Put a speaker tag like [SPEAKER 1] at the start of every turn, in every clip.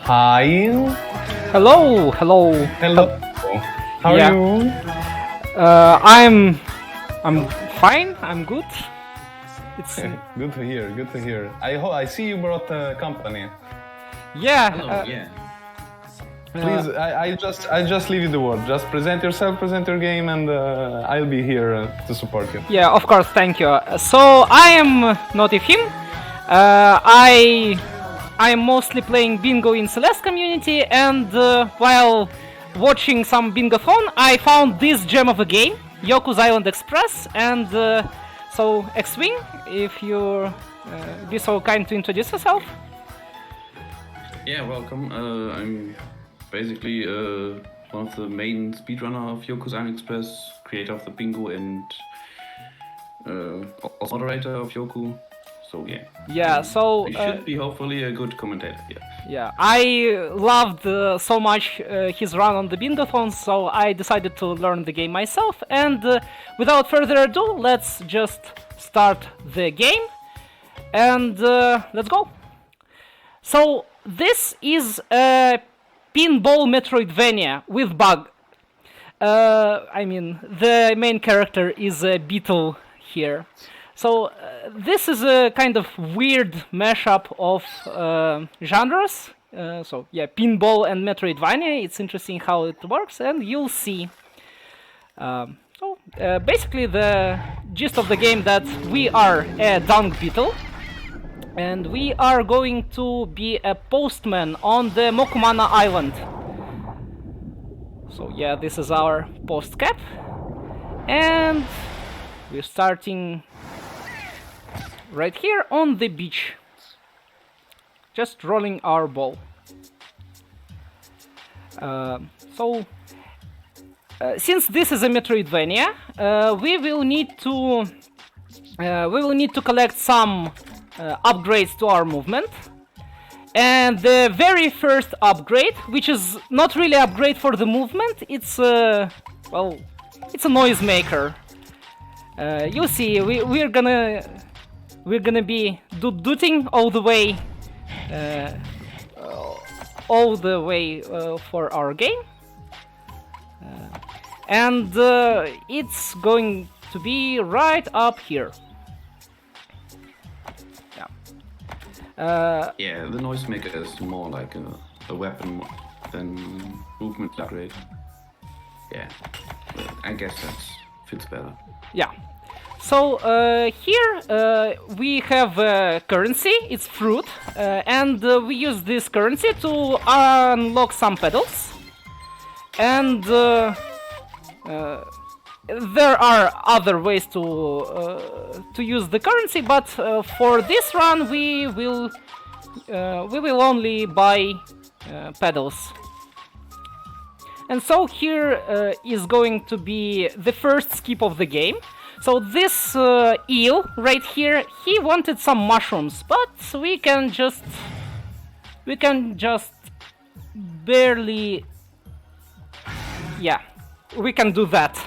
[SPEAKER 1] Hi.
[SPEAKER 2] Hello.
[SPEAKER 1] Hello. How are you?
[SPEAKER 2] I'm fine. I'm good. It's
[SPEAKER 1] Good to hear. Good to hear. I see you brought a company.
[SPEAKER 2] yeah.
[SPEAKER 3] Hello, yeah.
[SPEAKER 1] Please, I just leave you the word. Just present yourself, present your game, and I'll be here to support you.
[SPEAKER 2] Yeah, of course. Thank you. So I am notEphim. I am mostly playing bingo in CelesteCommunity, and while watching some bingo-thon, I found this gem of a game, Yoku's Island Express, and so X-Wing, if you be so kind to introduce yourself.
[SPEAKER 3] Yeah, welcome. I'm basically one of the main speedrunner of Yoku's Island Express, creator of the bingo, and also moderator of Yoku. So yeah.
[SPEAKER 2] Yeah, so
[SPEAKER 3] He should be hopefully a good commentator. Yeah.
[SPEAKER 2] yeah, I loved so much his run on the bingo-thon, so I decided to learn the game myself. And without further ado, let's just start the game, and let's go. So this is a pinball Metroidvania with bug. I mean, the main character is a beetle here. So this is a kind of weird mashup of genres. So yeah, pinball and Metroidvania. It's interesting how it works, and you'll see. So basically, the gist of the game that we are a dung beetle, and we are going to be a postman on the Mokumana Island. So yeah, this is our post cap, and we're starting right here on the beach, just rolling our ball. Since this is a Metroidvania, we will need to collect some upgrades to our movement. And the very first upgrade, which is not really an upgrade for the movement, it's well, it's a noisemaker. You'll see, we're gonna be dooting all the way for our game, and it's going to be right up here.
[SPEAKER 3] Yeah, the noisemaker is more like a weapon than movement upgrade. Yeah, but I guess that fits better.
[SPEAKER 2] Yeah. So here we have currency, it's fruit, and we use this currency to unlock some pedals. And there are other ways to use the currency, but for this run we will only buy pedals. And so here is going to be the first skip of the game. So this eel right here, he wanted some mushrooms, but we can just barely, yeah, we can do that.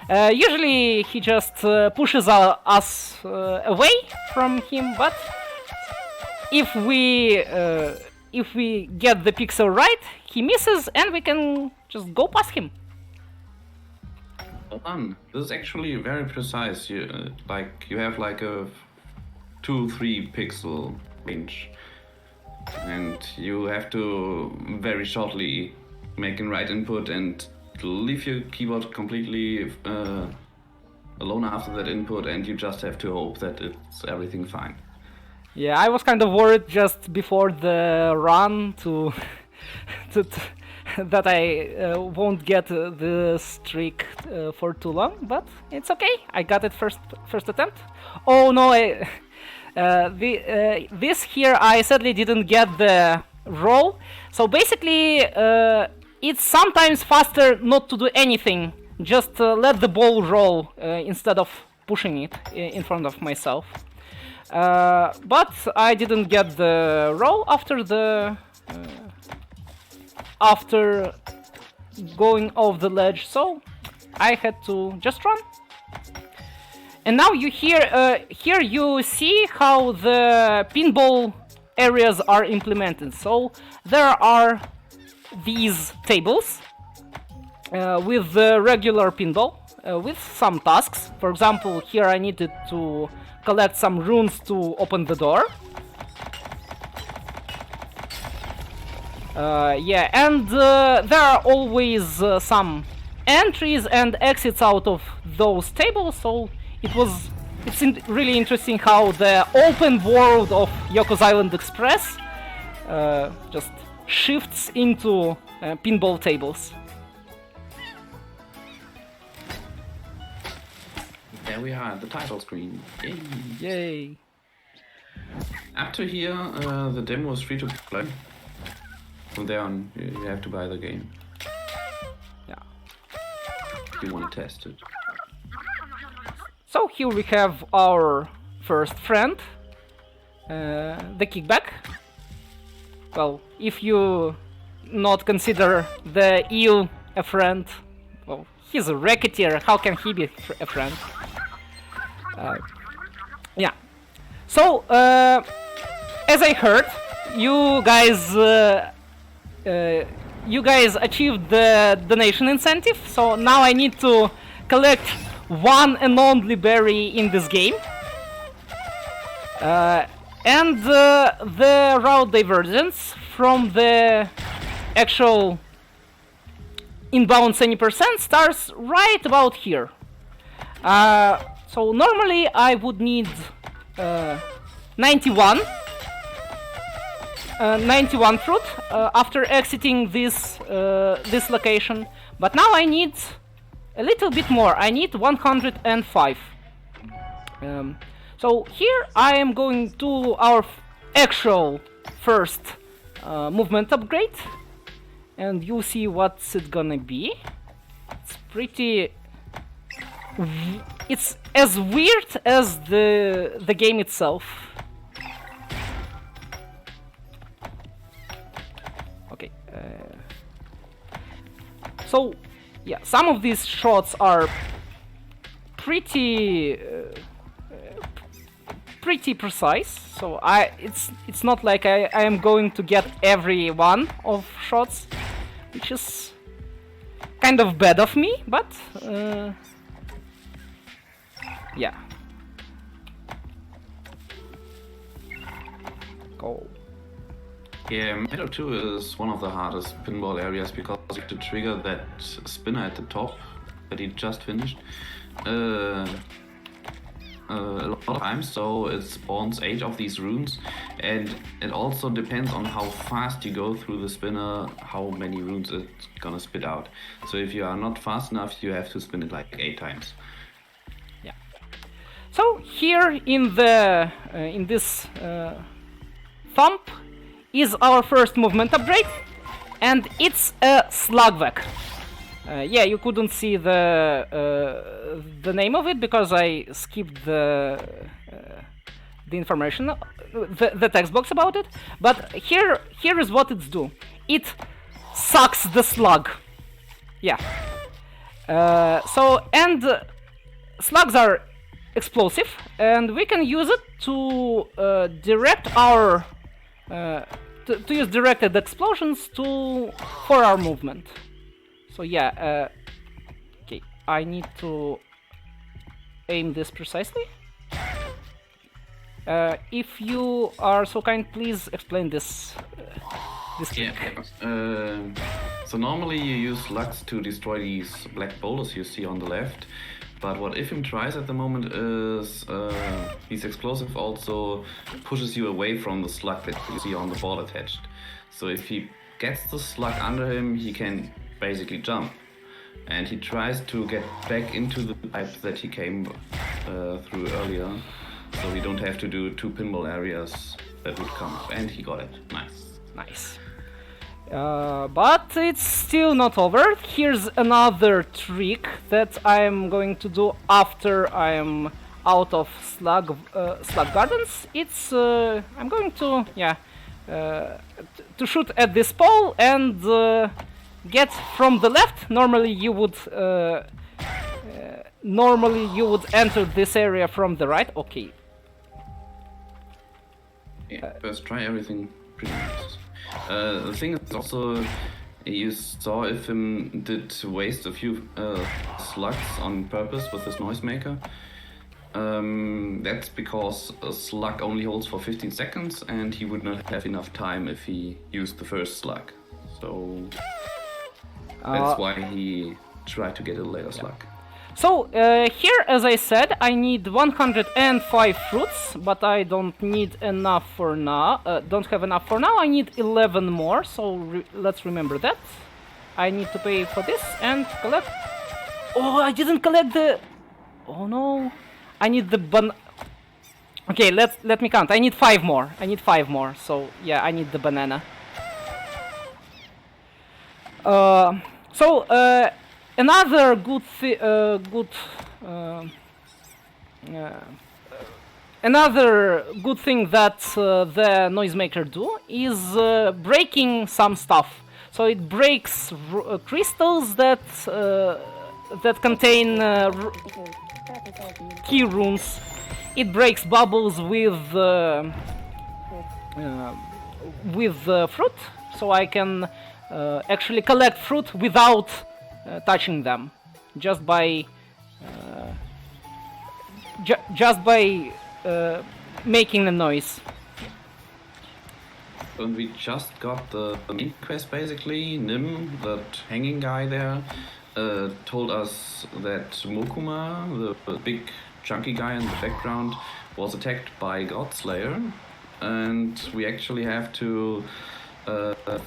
[SPEAKER 2] Usually he just pushes us away from him, but if we get the pixel right, he misses, and we can just go past him.
[SPEAKER 3] Well done. This is actually very precise. You have like a 2-3 pixel range, and you have to very shortly make a right input and leave your keyboard completely alone after that input, and you just have to hope that it's everything fine.
[SPEAKER 2] Yeah, I was kind of worried just before the run that I won't get the streak for too long, but it's okay. I got it first attempt. Oh no, this here I sadly didn't get the roll. So basically, it's sometimes faster not to do anything. Just let the ball roll instead of pushing it in front of myself. But I didn't get the roll after going off the ledge, so I had to just run. And now you here you see how the pinball areas are implemented. So there are these tables with the regular pinball with some tasks. For example, here I needed to collect some runes to open the door. Yeah, and there are always some entries and exits out of those tables, so it's really interesting how the open world of Yoku's Island Express just shifts into pinball tables.
[SPEAKER 3] There we are at the title screen. Yay!
[SPEAKER 2] Yay!
[SPEAKER 3] Up to here, the demo is free to play. From there on, you have to buy the game.
[SPEAKER 2] Yeah.
[SPEAKER 3] If you want to test it.
[SPEAKER 2] So here we have our first friend, the kickback. Well, if you not consider the eel a friend, well, he's a racketeer. How can he be a friend? Yeah. So, as I heard, you guys achieved the donation incentive. So now I need to collect one and only berry in this game. And the route divergence from the actual inbound 20% starts right about here. So normally I would need 91 fruit after exiting this location, but now I need a little bit more. I need 105. So here I am going to our actual first movement upgrade, and you see what's it gonna be. It's pretty. It's as weird as the game itself. Okay. So yeah, some of these shots are pretty precise. So it's not like I am going to get every one of shots, which is kind of bad of me, but yeah. Go.
[SPEAKER 3] Yeah, Meadow 2 is one of the hardest pinball areas because you have to trigger that spinner at the top that he just finished a lot of times, so it spawns 8 of these runes, and it also depends on how fast you go through the spinner, how many runes it's gonna spit out. So if you are not fast enough, you have to spin it like 8 times.
[SPEAKER 2] Yeah. So here in this thump is our first movement upgrade, and it's a slugvac. Yeah, you couldn't see the name of it because I skipped the information, the text box about it. But here is what it's do. It sucks the slug. Yeah. Slugs are explosive, and we can use it to direct our to use directed explosions for our movement. So yeah, okay, I need to aim this precisely. If you are so kind, please explain this.
[SPEAKER 3] Yeah. So normally you use lugs to destroy these black boulders you see on the left. But what notEphim tries at the moment is these explosive also pushes you away from the slug that you see on the ball attached. So if he gets the slug under him, he can basically jump. And he tries to get back into the pipe that he came through earlier. So we don't have to do 2 pinball areas that would come up. And he got it. Nice.
[SPEAKER 2] Nice. But it's still not over. Here's another trick that I'm going to do after I'm out of slug gardens. It's I'm going to to shoot at this pole and get from the left. Normally you would enter this area from the right. Okay.
[SPEAKER 3] Yeah, first try everything pretty nice. The thing is also, you saw ARCHIETHON did waste a few slugs on purpose with this noisemaker. That's because a slug only holds for 15 seconds and he would not have enough time if he used the first slug. So that's why he tried to get a later slug.
[SPEAKER 2] So here, as I said, I need 105 fruits, but I don't need enough for now. Don't have enough for now. I need 11 more, so let's remember that. I need to pay for this and collect. Oh, I didn't collect the. Oh no, I need the Okay, let me count. I need 5 more. I need 5 more. So yeah, I need the banana. Another another good thing that the noisemaker do is breaking some stuff. So it breaks crystals that that contain key runes. It breaks bubbles with fruit, so I can actually collect fruit without touching them, just by making a noise.
[SPEAKER 3] And we just got the main quest basically. Nim, that hanging guy there, told us that Mokuma, the big chunky guy in the background, was attacked by Godslayer, and we actually have to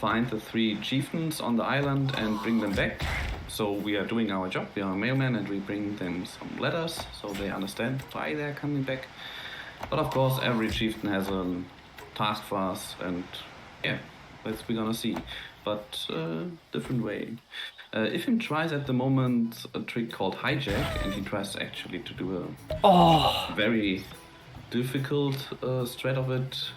[SPEAKER 3] find the 3 chieftains on the island and bring them back. So we are doing our job. We are a mailman and we bring them some letters so they understand why they're coming back. But of course, every chieftain has a task for us, and yeah, that's we're gonna see. But different way. ARCHIETHON tries at the moment a trick called hijack, and he tries actually to do a very difficult strat of it.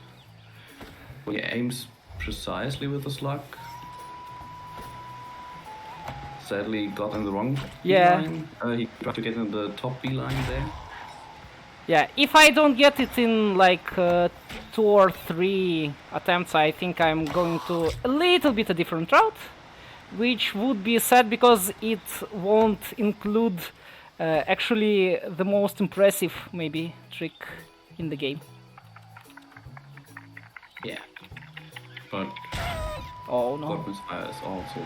[SPEAKER 3] He aims precisely with the slug. Sadly, got in the wrong line. He tried to get in the top B line there.
[SPEAKER 2] Yeah, if I don't get it in like 2 or 3 attempts, I think I'm going to a little bit a different route, which would be sad because it won't include actually the most impressive maybe trick in the game.
[SPEAKER 3] Yeah, but
[SPEAKER 2] oh no,
[SPEAKER 3] God Misfire is also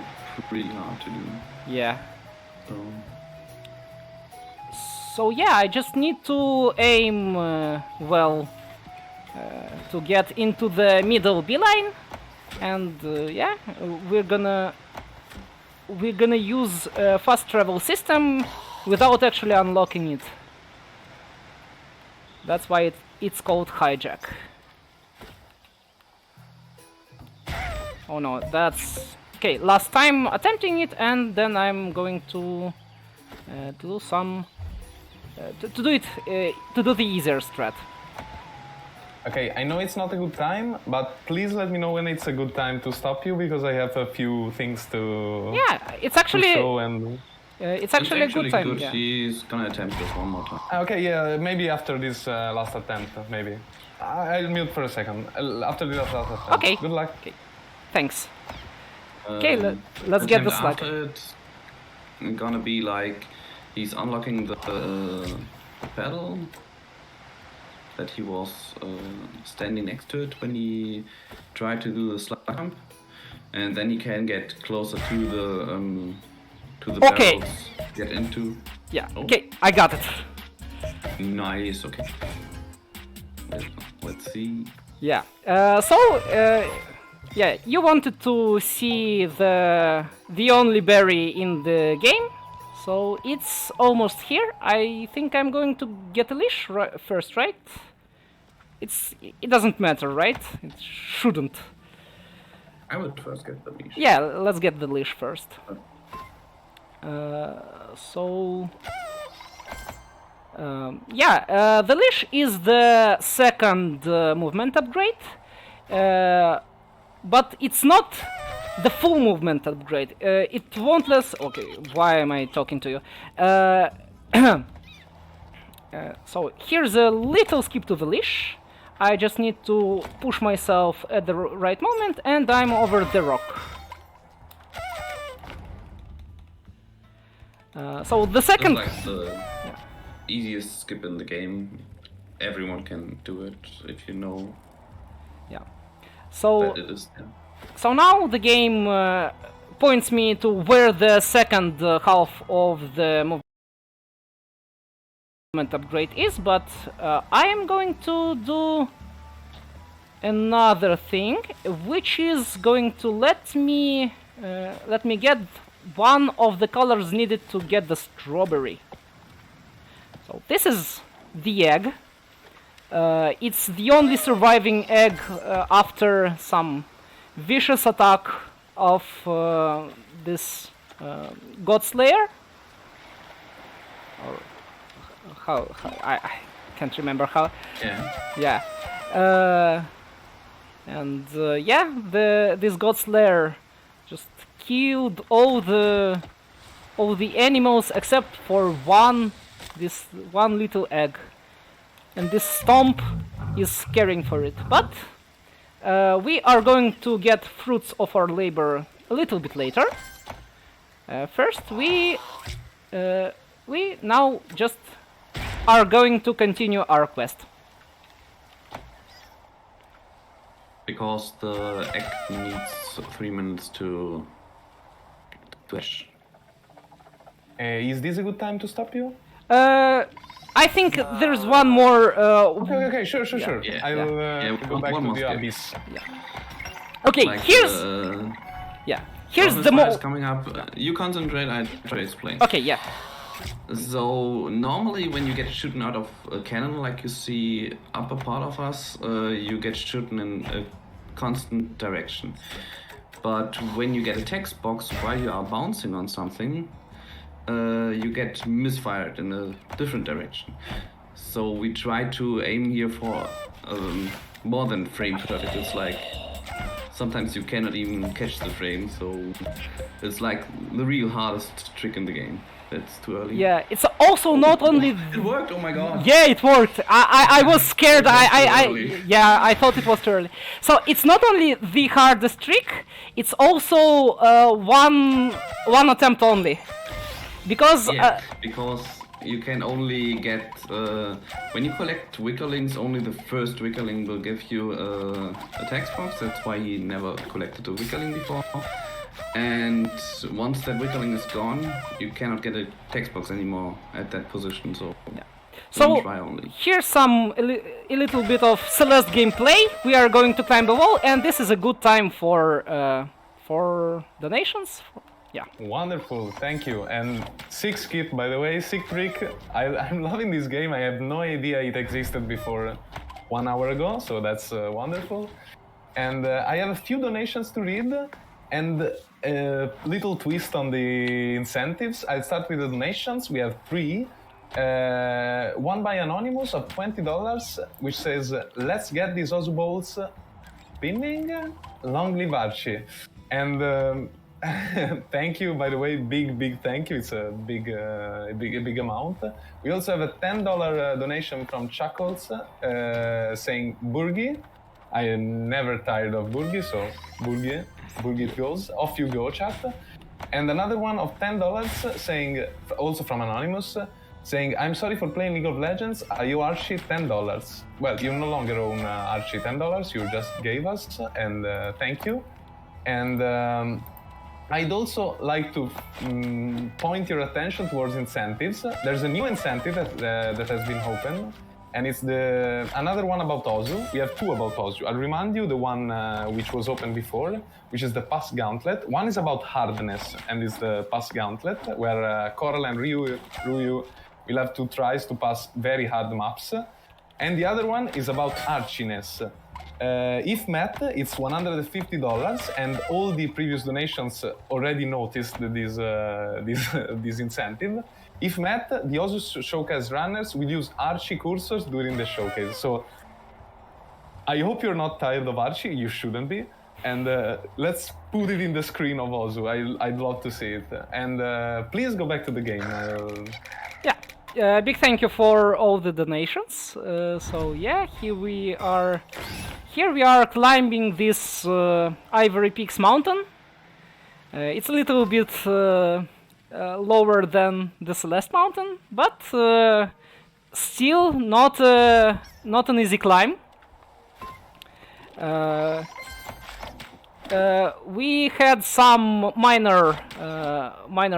[SPEAKER 3] pretty hard to do.
[SPEAKER 2] Yeah.
[SPEAKER 3] So
[SPEAKER 2] yeah, I just need to aim to get into the middle B line, and yeah, we're gonna use a fast travel system without actually unlocking it. That's why it's called hijack. Oh no, that's okay. Last time attempting it, and then I'm going to do some to do the easier strat.
[SPEAKER 1] Okay, I know it's not a good time, but please let me know when it's a good time to stop you, because I have a few things to
[SPEAKER 2] Yeah, it's actually
[SPEAKER 1] show and.
[SPEAKER 2] It's actually a good time.
[SPEAKER 3] Good.
[SPEAKER 2] Yeah.
[SPEAKER 3] She's gonna attempt this one more time.
[SPEAKER 1] Okay, yeah, maybe after this last attempt, maybe. I'll mute for a second. After this last attempt.
[SPEAKER 2] Okay.
[SPEAKER 1] Good luck.
[SPEAKER 2] Okay. Thanks. Okay, let's get the slug.
[SPEAKER 3] After it's gonna be like he's unlocking the pedal that he was standing next to it when he tried to do the slug jump, and then he can get closer to the
[SPEAKER 2] Okay.
[SPEAKER 3] barrels. Get into.
[SPEAKER 2] Yeah.
[SPEAKER 3] Oh.
[SPEAKER 2] Okay, I got it.
[SPEAKER 3] Nice. Okay. Let's see.
[SPEAKER 2] Yeah. Yeah, you wanted to see the only berry in the game, so it's almost here. I think I'm going to get a leash first, right? It doesn't matter, right? It shouldn't.
[SPEAKER 3] I would first get the leash.
[SPEAKER 2] Yeah, let's get the leash first. The leash is the second movement upgrade. But it's not the full movement upgrade. It won't less. Okay, why am I talking to you? So here's a little skip to the leash. I just need to push myself at the right moment, and I'm over the rock. So the second...
[SPEAKER 3] It's like the easiest skip in the game. Everyone can do it if you know
[SPEAKER 2] Yeah. So...
[SPEAKER 3] that it is there.
[SPEAKER 2] So now the game points me to where the second half of the movement upgrade is, but I am going to do another thing, which is going to let me get one of the colors needed to get the strawberry. So this is the egg. It's the only surviving egg after some vicious attack of this God Slayer. Or how I can't remember how.
[SPEAKER 3] Yeah.
[SPEAKER 2] Yeah. This God Slayer just killed all the animals except for this one little egg, and this stomp is caring for it. But we are going to get fruits of our labor a little bit later. First, we now just are going to continue our quest.
[SPEAKER 3] Because the egg needs 3 minutes to hatch.
[SPEAKER 1] Is this a good time to stop you?
[SPEAKER 2] I think there's one more.
[SPEAKER 1] Okay, sure.
[SPEAKER 3] Yeah.
[SPEAKER 1] I'll go back
[SPEAKER 3] one
[SPEAKER 1] to
[SPEAKER 3] more
[SPEAKER 1] the
[SPEAKER 3] skip.
[SPEAKER 1] abyss.
[SPEAKER 2] Okay,
[SPEAKER 3] Like
[SPEAKER 2] here's the
[SPEAKER 3] more
[SPEAKER 2] more.
[SPEAKER 3] coming up. You concentrate. I try to explain.
[SPEAKER 2] Okay, yeah.
[SPEAKER 3] So normally when you get shooten out of a cannon, like you see upper part of us, you get shooten in a constant direction. But when you get a text box while you are bouncing on something, you get misfired in a different direction. So we try to aim here for more than frame perfect. It's like sometimes you cannot even catch the frame, so it's like the real hardest trick in the game. It's too early.
[SPEAKER 2] Yeah, it's also not only.
[SPEAKER 3] It worked! Oh my god!
[SPEAKER 2] Yeah, it worked. I was scared.
[SPEAKER 3] early.
[SPEAKER 2] I thought it was too early. So it's not only the hardest trick. It's also one attempt only, because
[SPEAKER 3] Yeah, because you can only get when you collect wickerlings, only the first wickerling will give you a text box. That's why he never collected a wickerling before. And once that wickerling is gone, you cannot get a text box anymore at that position. So
[SPEAKER 2] So
[SPEAKER 3] try only.
[SPEAKER 2] here's a little bit of Celeste gameplay. We are going to climb the wall, and this is a good time for donations. Yeah.
[SPEAKER 1] Wonderful, thank you. And sick skip, by the way, sick trick. I'm loving this game. I had no idea it existed before 1 hour ago, so that's wonderful. And I have a few donations to read, and a little twist on the incentives. I'll start with the donations. We have 3. One by Anonymous of $20, which says, "Let's get these Ozu balls spinning. Long live Archie." And thank you, by the way, big thank you. It's a big amount. We also have a $10 donation from Chuckles saying Burgi. I am never tired of Burgi, so Burgi it goes. Off you go, chat. And another one of $10 saying, also from Anonymous, saying, "I'm sorry for playing League of Legends. You Archie $10. Well, you no longer own Archie $10. You just gave us, and thank you. And I'd also like to point your attention towards incentives. There's a new incentive that has been opened, and it's another one about Ozu. We have 2 about Ozu. I'll remind you the one which was opened before, which is the Pass Gauntlet. One is about hardness, and is the Pass Gauntlet, where Coral and Ryu will have 2 tries to pass very hard maps. And the other one is about archiness. If met, it's $150, and all the previous donations already noticed this incentive. If met, the Ozu Showcase runners will use Archie cursors during the showcase. So I hope you're not tired of Archie. You shouldn't be. And let's put it in the screen of Ozu. I'd love to see it. And please go back to the game.
[SPEAKER 2] Yeah. big thank you for all the donations. So yeah, here we are. Here we are climbing this Ivory Peaks mountain. It's a little bit lower than the Celeste mountain, but still not an easy climb. We had some minor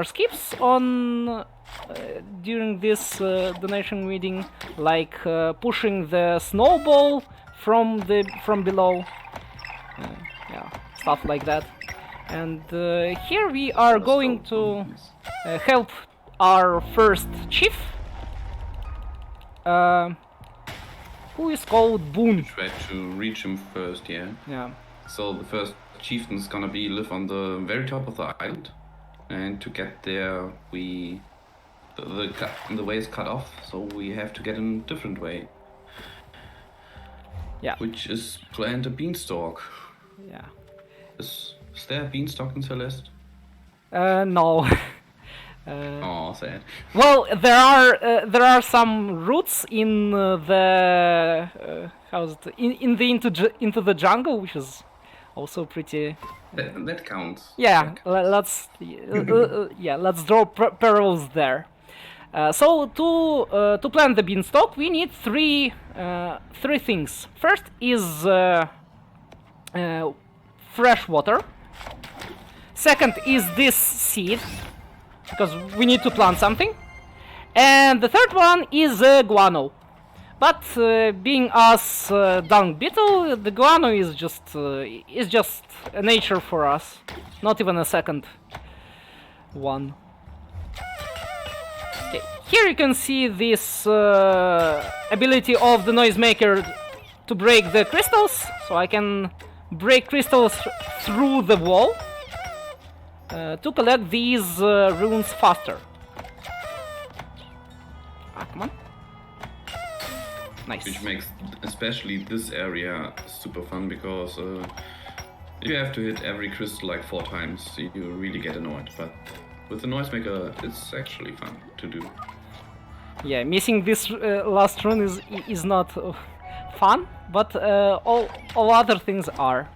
[SPEAKER 2] skips on during this donation meeting, like pushing the snowball from below, yeah, stuff like that. And here we are going to help our first chief, who is called Boon.
[SPEAKER 3] Try to reach him first, yeah.
[SPEAKER 2] Yeah.
[SPEAKER 3] So the first chieftain is gonna live on the very top of the island, and to get there, the way is cut off, so we have to get in a different way.
[SPEAKER 2] Yeah.
[SPEAKER 3] Which is plant a beanstalk.
[SPEAKER 2] Yeah.
[SPEAKER 3] Is there a beanstalk in Celeste?
[SPEAKER 2] No.
[SPEAKER 3] Oh, sad.
[SPEAKER 2] Well, there are some roots in the how's it into the jungle, which is also pretty.
[SPEAKER 3] That counts.
[SPEAKER 2] Yeah, let's let's draw parallels there. So to plant the beanstalk, we need three things. First is fresh water. Second is this seed, because we need to plant something. And the third one is guano. But being us dung beetle, the guano is just a nature for us, not even a second one. Okay. Here you can see this ability of the noisemaker to break the crystals, so I can break crystals through the wall to collect these runes faster. Ah, come on. Nice.
[SPEAKER 3] Which makes especially this area super fun, because you have to hit every crystal like 4 times, so you really get annoyed. But with the noisemaker, it's actually fun to do.
[SPEAKER 2] Yeah, missing this last rune is not fun, but all other things are.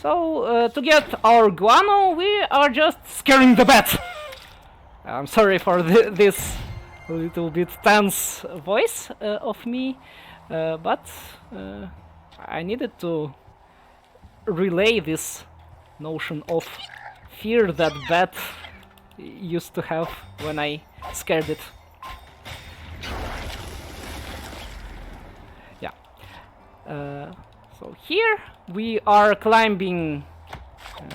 [SPEAKER 2] So to get our guano, we are just scaring the bat. I'm sorry for this little bit tense voice of me, but I needed to relay this notion of fear that bat used to have when I scared it. Yeah. So here we are climbing,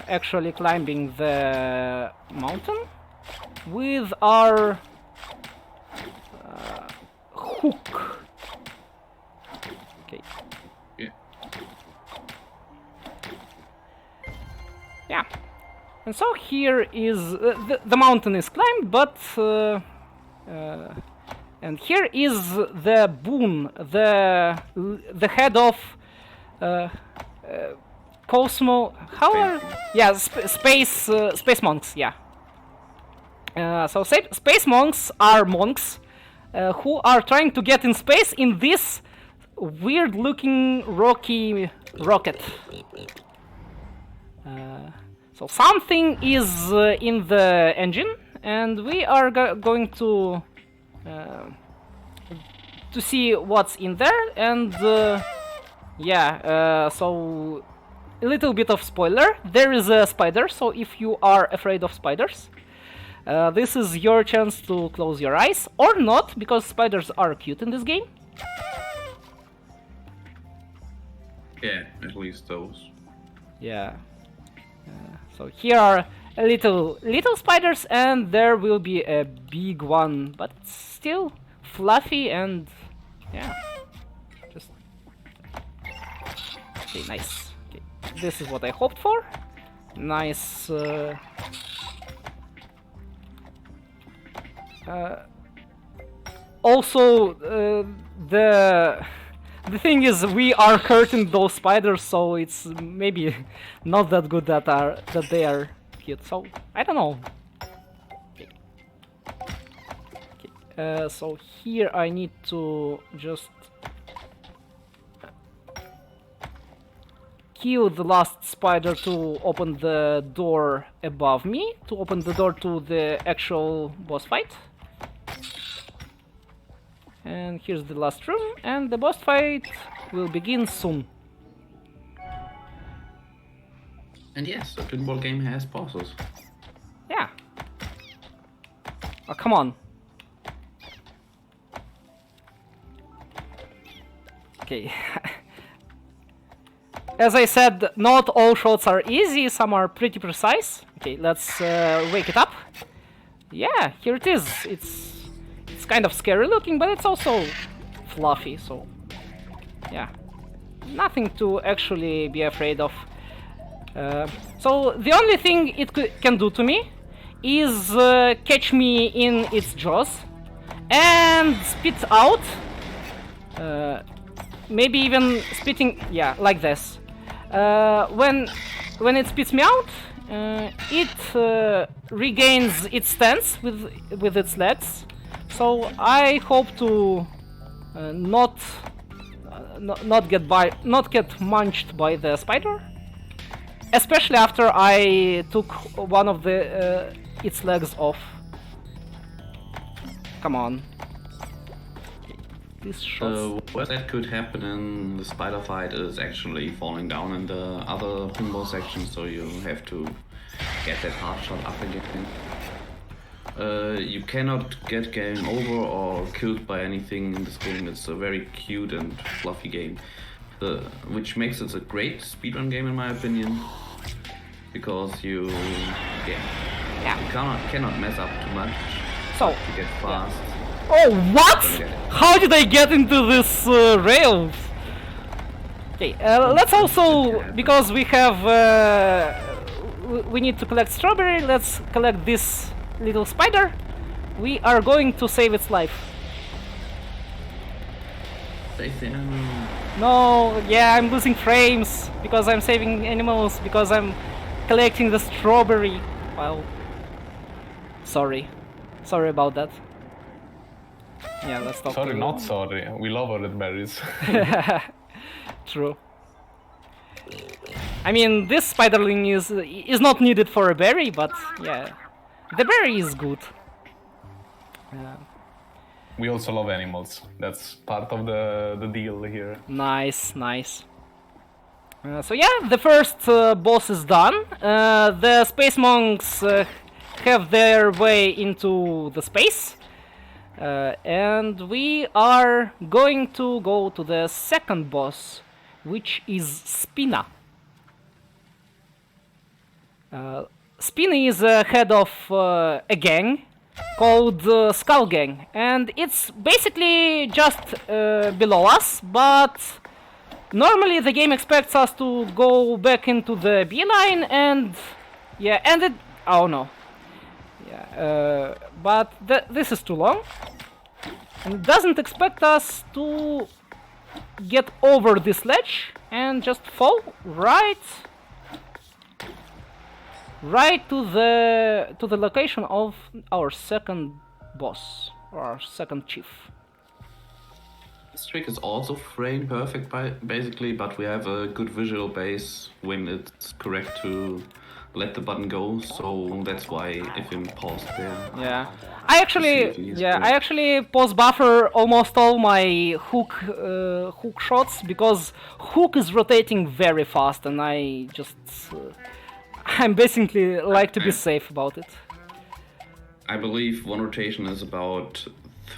[SPEAKER 2] actually climbing the mountain with our hook. Okay.
[SPEAKER 3] Yeah.
[SPEAKER 2] Yeah. And so here is the mountain is climbed, but and here is the Boon, the head of Cosmo. How are space monks? Yeah. So space monks are monks who are trying to get in space in this weird-looking rocky rocket. So something is in the engine, and we are going to see what's in there. And so a little bit of spoiler: there is a spider. So if you are afraid of spiders, this is your chance to close your eyes, or not, because spiders are cute in this game.
[SPEAKER 3] Yeah, at least those.
[SPEAKER 2] Yeah. So here are a little spiders, and there will be a big one, but still fluffy and yeah. Just okay, nice. Okay. This is what I hoped for. Nice. Also, the thing is, we are hurting those spiders, so it's maybe not that good that they are cute. So I don't know. Okay. So here I need to just kill the last spider to open the door above me, to open the door to the actual boss fight. And here's the last room, and the boss fight will begin soon.
[SPEAKER 3] And yes, a pinball game has bosses.
[SPEAKER 2] Yeah. Oh, come on. Okay. As I said, not all shots are easy, some are pretty precise. Okay, let's wake it up. Yeah, here it is. It's kind of scary looking, but it's also fluffy, so yeah. Nothing to actually be afraid of. So the only thing it can do to me is catch me in its jaws and spit out. Maybe even spitting, yeah, like this. When it spits me out, it regains its stance with its legs. So I hope to not get munched by the spider, especially after I took one of its legs off. Come on. This shot.
[SPEAKER 3] What that could happen in the spider fight is actually falling down in the other pinball section, so you have to get that hard shot up again. You cannot get game over or killed by anything in this game. It's a very cute and fluffy game, which makes it a great speedrun game in my opinion, because you cannot mess up too much.
[SPEAKER 2] So
[SPEAKER 3] you get fast.
[SPEAKER 2] Oh, what? How did I get into this rails? Okay, let's also, because we have, we need to collect strawberry, let's collect this little spider. We are going to save its life. No, yeah, I'm losing frames, because I'm saving animals, because I'm collecting the strawberry. Well, sorry about that. Yeah, let's stop.
[SPEAKER 1] Sorry, not sorry. We love our berries.
[SPEAKER 2] True. I mean, this spiderling is not needed for a berry, but yeah, the berry is good.
[SPEAKER 1] We also love animals. That's part of the deal here.
[SPEAKER 2] Nice. So yeah, the first boss is done. The space monks have their way into the space. And we are going to go to the second boss, which is Spina. Spina is a head of a gang called Skull Gang, and it's basically just below us, but normally the game expects us to go back into the beeline and yeah, and it... oh no. Yeah, but this is too long. And it doesn't expect us to get over this ledge and just fall right to the location of our second boss, or our second chief.
[SPEAKER 3] This trick is also frame perfect basically, but we have a good visual base when it's correct to let the button go, so that's why notEphim paused there.
[SPEAKER 2] Yeah, I actually pause buffer almost all my hook shots, because hook is rotating very fast, and I just I'm basically like to be safe about it.
[SPEAKER 3] I believe one rotation is about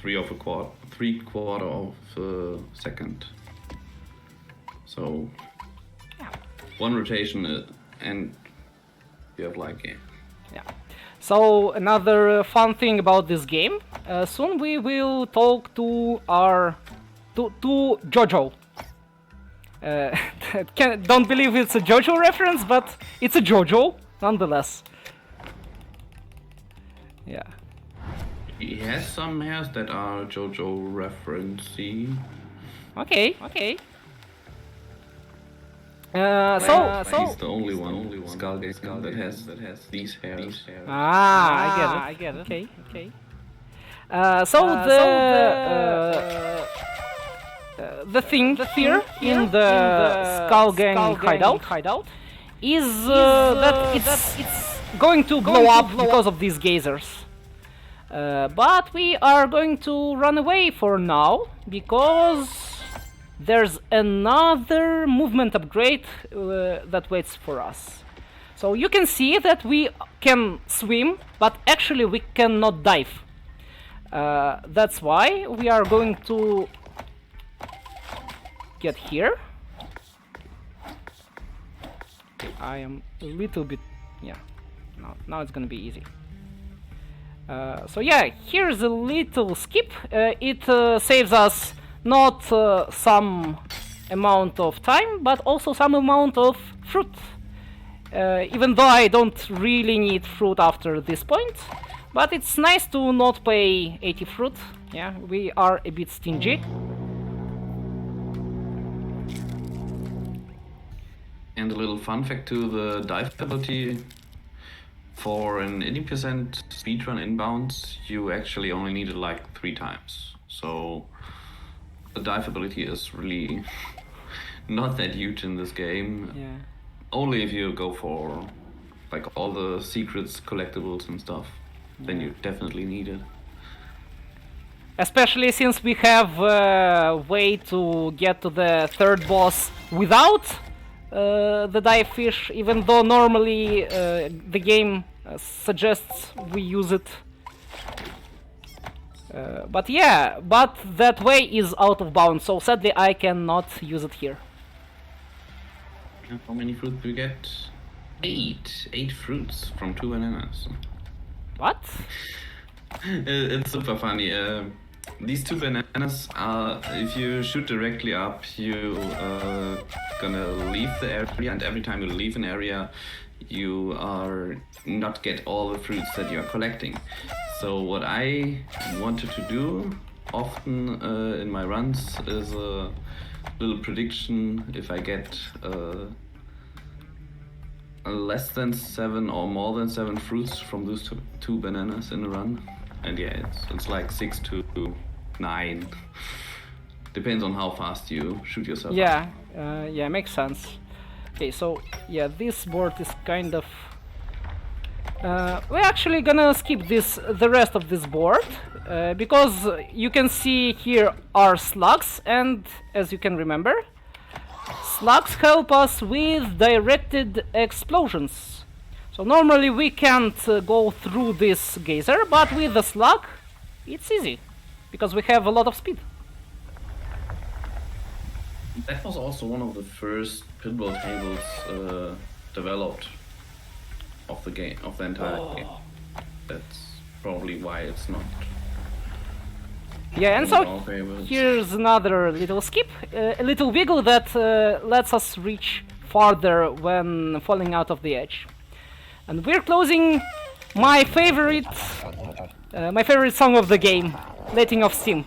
[SPEAKER 3] three quarter of a second. So one rotation and you have like
[SPEAKER 2] yeah. So another fun thing about this game, soon we will talk to to Jojo. Don't believe it's a Jojo reference, but it's a Jojo nonetheless. Yeah.
[SPEAKER 3] He has some hairs that are Jojo referencey.
[SPEAKER 2] Okay.
[SPEAKER 3] He's the only one Skull Gang that has these hairs.
[SPEAKER 2] I get it. Okay. The thing here in the Skull Gang hideout is that it's going to blow up because of these geysers. But we are going to run away for now because there's another movement upgrade that waits for us. So you can see that we can swim, but actually we cannot dive. That's why we are going to get here. I am a little bit, yeah, now it's gonna be easy. So yeah, here's a little skip. It saves us not some amount of time, but also some amount of fruit. Even though I don't really need fruit after this point, but it's nice to not pay 80 fruit. Yeah, we are a bit stingy.
[SPEAKER 3] And a little fun fact to the dive ability. For an 80% speedrun inbounds, you actually only need it like 3 times. So the dive ability is really not that huge in this game.
[SPEAKER 2] Yeah.
[SPEAKER 3] Only if you go for like all the secrets, collectibles and stuff, then you definitely need it.
[SPEAKER 2] Especially since we have a way to get to the third boss without the dive fish, even though normally the game suggests we use it. But yeah, but that way is out of bounds, so sadly I cannot use it here.
[SPEAKER 3] How many fruits do we get? 8. 8 fruits from 2 bananas.
[SPEAKER 2] What?
[SPEAKER 3] It's super funny. These 2 bananas are, if you shoot directly up, you gonna leave the area, and every time you leave an area, you are not get all the fruits that you are collecting. So what I wanted to do often in my runs is a little prediction if I get less than 7 or more than 7 fruits from those 2 bananas in a run. And yeah, it's like 6 to 9. Depends on how fast you shoot yourself.
[SPEAKER 2] Yeah, yeah, makes sense. Okay, so yeah, this board is kind of. We're actually gonna skip the rest of this board because you can see here are slugs, and as you can remember, slugs help us with directed explosions. So normally we can't go through this geyser, but with the slug, it's easy, because we have a lot of speed.
[SPEAKER 3] That was also one of the first pinball tables developed of the game, of the entire game. That's probably why it's not.
[SPEAKER 2] Yeah, and so here's another little skip, a little wiggle that lets us reach farther when falling out of the edge. And we're closing my favorite song of the game, Letting Off Steam.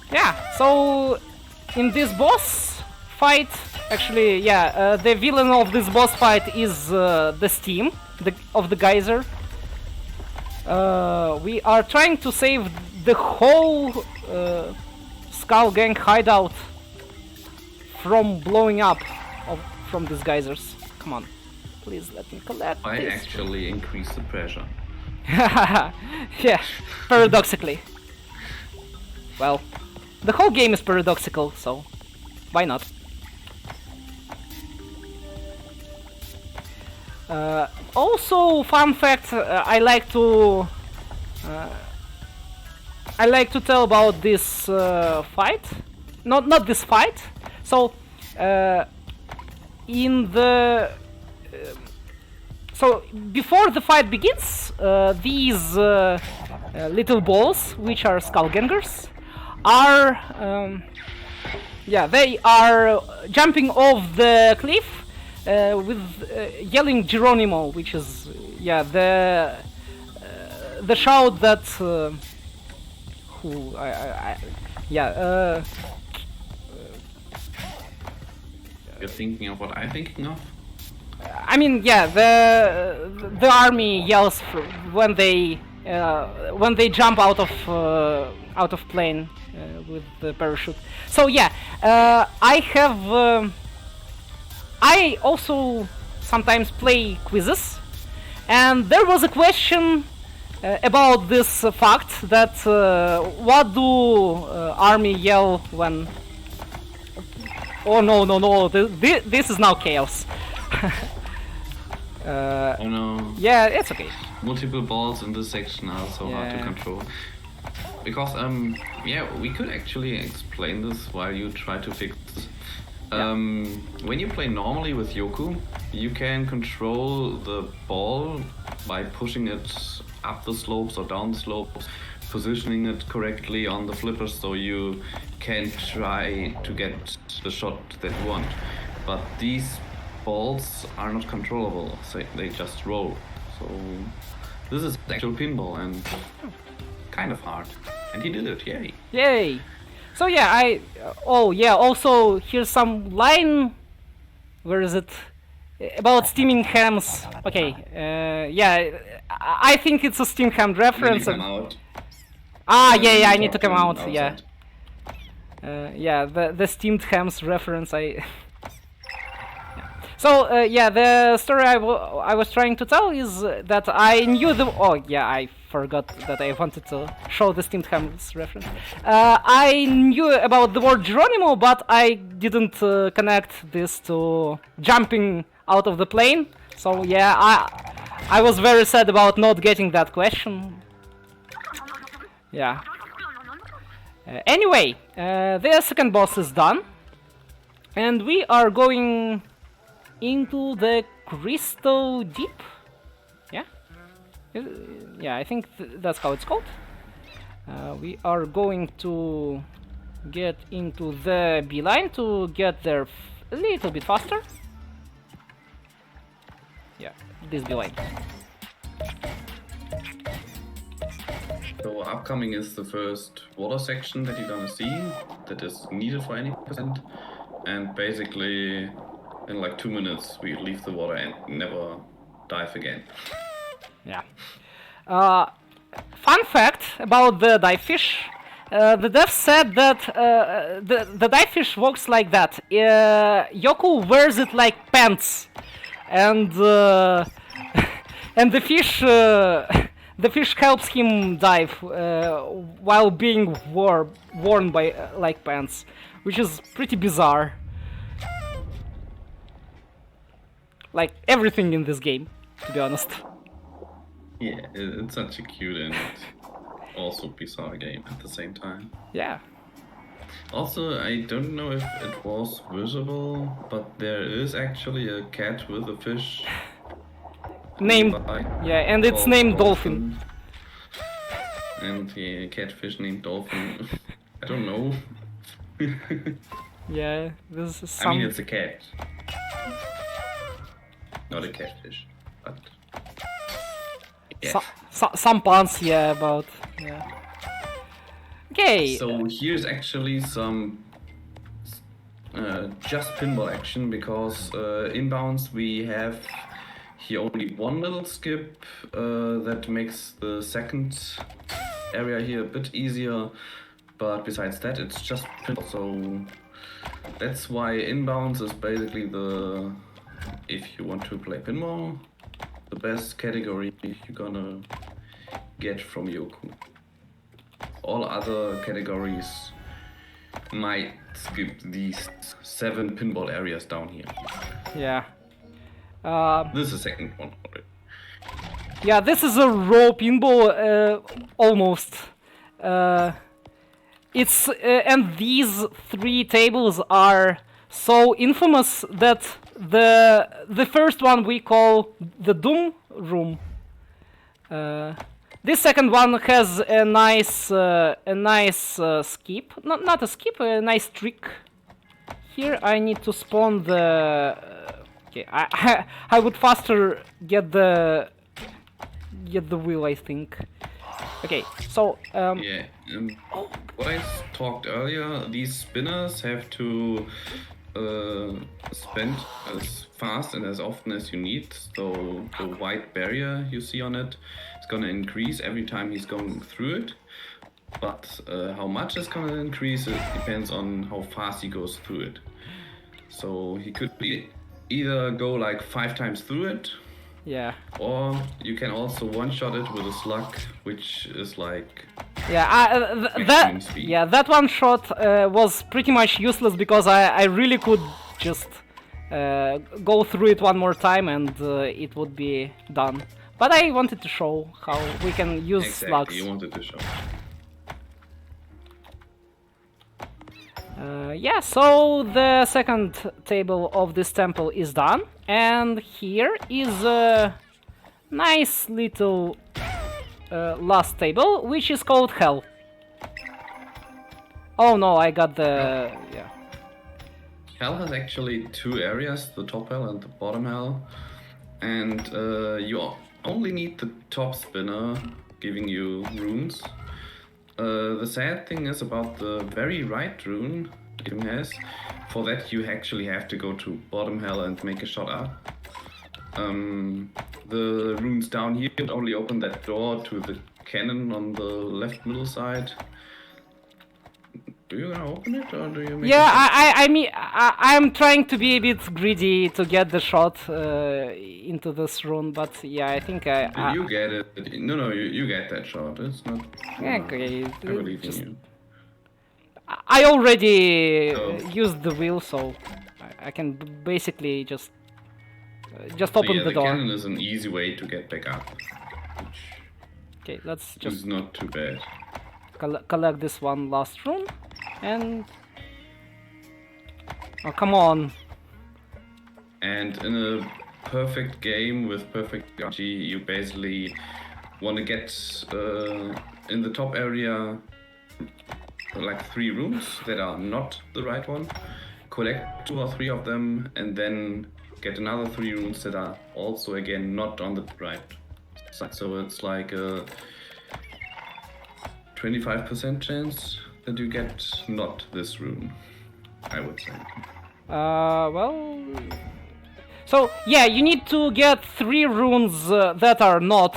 [SPEAKER 2] Yeah, so in this boss fight, actually, yeah, the villain of this boss fight is the steam of the geyser. We are trying to save the whole Skull Gang hideout from blowing up from these geysers. Come on, please let me collect
[SPEAKER 3] I
[SPEAKER 2] this.
[SPEAKER 3] actually increase the pressure.
[SPEAKER 2] Yeah, paradoxically. Well, the whole game is paradoxical, so why not? Also, fun fact, I like to tell about this fight. Not this fight. So, so before the fight begins, these little balls, which are skullgangers, are they are jumping off the cliff with yelling Geronimo, which is the shout that
[SPEAKER 3] You're thinking of what I'm thinking of?
[SPEAKER 2] I mean, yeah, the army yells when they jump out of plane with the parachute. So yeah, I also sometimes play quizzes, and there was a question about this fact that what do army yell when? Oh no! This is now chaos.
[SPEAKER 3] Oh no.
[SPEAKER 2] Yeah, it's okay.
[SPEAKER 3] Multiple balls in this section are so hard to
[SPEAKER 2] Yeah.
[SPEAKER 3] control. Because yeah, we could actually explain this while you try to fix this. When you play normally with Yoku, you can control the ball by pushing it up the slopes or down the slopes, positioning it correctly on the flippers so you can try to get the shot that you want. But these balls are not controllable, so they just roll. So this is actual pinball and kind of hard. And he did it, yay!
[SPEAKER 2] Yay! So yeah, oh yeah, also here's some line. Where is it? About steaming hams. Okay, yeah, I think it's a steam ham reference.
[SPEAKER 3] Come out.
[SPEAKER 2] Yeah, I need to come out. Yeah, yeah, the steamed hams reference. So yeah, the story I was trying to tell is that I knew the. Oh yeah, I forgot that I wanted to show the steamed hams reference. I knew about the word Geronimo, but I didn't connect this to jumping out of the plane. So yeah, I was very sad about not getting that question. Yeah. Anyway, the second boss is done, and we are going into the Crystal Deep. Yeah, yeah, I think that's how it's called. We are going to get into the beeline to get there a little bit faster. Yeah, this beeline.
[SPEAKER 3] So upcoming is the first water section that you're gonna see that is needed for any percent, and basically in like 2 minutes we leave the water and never dive again.
[SPEAKER 2] Yeah. Fun fact about the dive fish. The dev said that the dive fish works like that. Yoku wears it like pants, and and the fish helps him dive while being worn by like pants, which is pretty bizarre. Like everything in this game, to be honest.
[SPEAKER 3] Yeah, it's such a cute and also bizarre game at the same time.
[SPEAKER 2] Yeah.
[SPEAKER 3] Also, I don't know if it was visible, but there is actually a cat with a fish.
[SPEAKER 2] Named, yeah, and it's named Dolphin.
[SPEAKER 3] And the catfish named Dolphin. I don't know.
[SPEAKER 2] Yeah, this is some.
[SPEAKER 3] I mean, it's a cat. Not a catfish, but yeah.
[SPEAKER 2] Some puns, yeah, about yeah. Okay.
[SPEAKER 3] So here's actually some just pinball action because inbounds we have here only one little skip that makes the second area here a bit easier, but besides that it's just pinball. So that's why inbounds is basically the, if you want to play pinball, the best category you're gonna get from Yoku. All other categories might skip these 7 pinball areas down here.
[SPEAKER 2] Yeah.
[SPEAKER 3] This is the second one already.
[SPEAKER 2] Yeah, this is a raw pinball, almost. It's and these 3 tables are so infamous that the first one we call the Doom Room. This second one has a nice skip, not a skip, a nice trick. Here I need to spawn the. Okay, I would faster get the wheel, I think. Okay, so
[SPEAKER 3] yeah, what I talked earlier, these spinners have to spend as fast and as often as you need. So the white barrier you see on it is gonna increase every time he's going through it. But how much it's gonna increase, it depends on how fast he goes through it. So he could either go like 5 times through it,
[SPEAKER 2] Yeah.
[SPEAKER 3] or you can also one-shot it with a slug, which is like
[SPEAKER 2] Yeah,
[SPEAKER 3] maximum speed.
[SPEAKER 2] that one shot was pretty much useless because I really could just go through it one more time and it would be done. But I wanted to show how we can use slugs.
[SPEAKER 3] You wanted to show.
[SPEAKER 2] Yeah, so the second table of this temple is done, and here is a nice little last table, which is called Hell. Oh no, I got the... yeah.
[SPEAKER 3] Hell has actually 2 areas, the top hell and the bottom hell. And you only need the top spinner giving you runes. The sad thing is about the very right rune it has. For that you actually have to go to bottom hell and make a shot up. The runes down here would only open that door to the cannon on the left middle side. Do you gonna open it or do you make
[SPEAKER 2] Yeah,
[SPEAKER 3] it?
[SPEAKER 2] I mean, I'm trying to be a bit greedy to get the shot into this rune, but yeah, I think
[SPEAKER 3] You get it. No, you get that shot. It's not.
[SPEAKER 2] Okay,
[SPEAKER 3] I believe in you.
[SPEAKER 2] I already
[SPEAKER 3] So-
[SPEAKER 2] used the wheel, so I can basically just open
[SPEAKER 3] Yeah,
[SPEAKER 2] the
[SPEAKER 3] the
[SPEAKER 2] door.
[SPEAKER 3] cannon is an easy way to get back up, which
[SPEAKER 2] Okay, let's
[SPEAKER 3] is
[SPEAKER 2] just
[SPEAKER 3] not too bad.
[SPEAKER 2] collect this one last rune, and... oh, come on.
[SPEAKER 3] And in a perfect game with perfect RNG, you basically want to get in the top area like 3 rooms that are not the right one, collect 2 or 3 of them, and then get another 3 rooms that are also again not on the right side. So it's like a 25% chance that you get not this room, I would say.
[SPEAKER 2] Well... so, yeah, you need to get 3 runes that are not